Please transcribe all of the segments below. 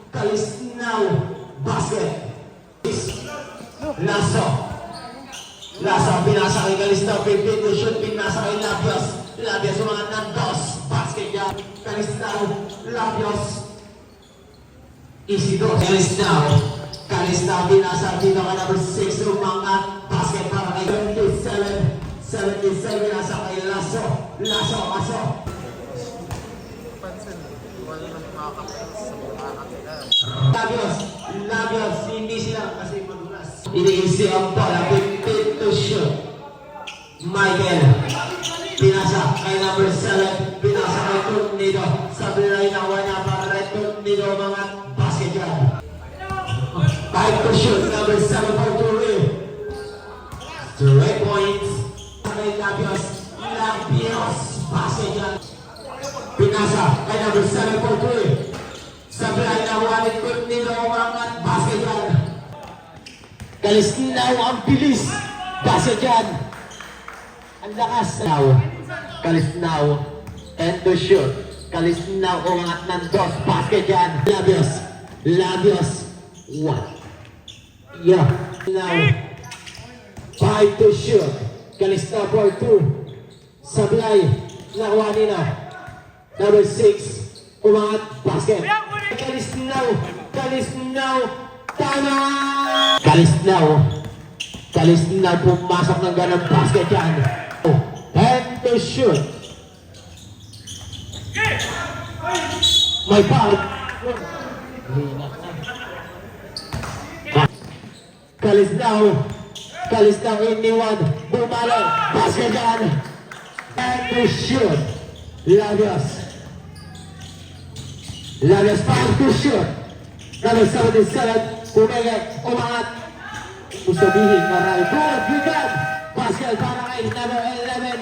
Calistao, basket. Lasso, pinasa kay Calistao, pipin to shoot, pinasa kay Labios, umangat ng dos, basket yan. Calistao, Labios. Easy dos. Calistao, pinasa dito ka number 6, umangat, basket para kay 77, pinasa kay Lasso. Labios, hindi sila kasi madulas. Iniisi ang bola, pipin to shoot. Michael, pinasa kay number 7, pinasa kay Tornado. Sabi na rin ang wala para kay Tornado, mga basket yan. 5 to shoot, number 7 for 3 points. Kay Labios, basket yan. Pinasa kay number 7 for 3. Sabi na rin ang wala kay Tornado, mga basket yan. Calistao ang bilis, basket yan. Ang lakas. Calistao and to shoot. Calistao umangat ng dos, basket yan. Labios 1. Yeah. Now 5 to shoot. Calistao for 2. Sablay nakuha nila. Number 6 umangat, basket. Calistao tama. Calistao pumasok ng ganang basket yan. And to shoot. May foul. Calistao iniwan. Bumalik. Basket yan. And to shoot. Labios 5 to shoot. Number 77. Umangat. Sabihin marami. Good, bigat. Basket para kay number 11.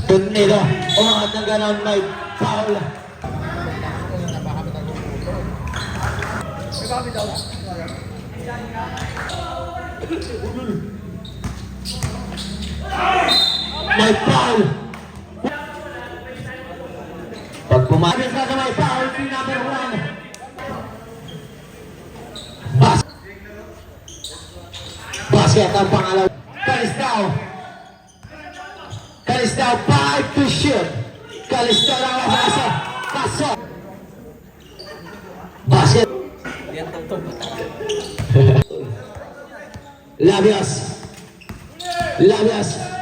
Tornado. Umangat ng ganon, may foul. May foul. Pag pumalis ka sa may foul, number 1. Basket ang pangalaw. Calistao 5 to shoot. Calistao lang ang basa. Pasok. Basket. Labios.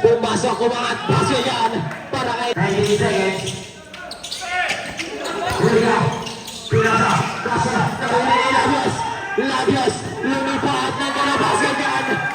Pumasok, kumangat. Basket yan. Para kay 90 seconds. Pinasa. Labios. Lumipat ng basket yan.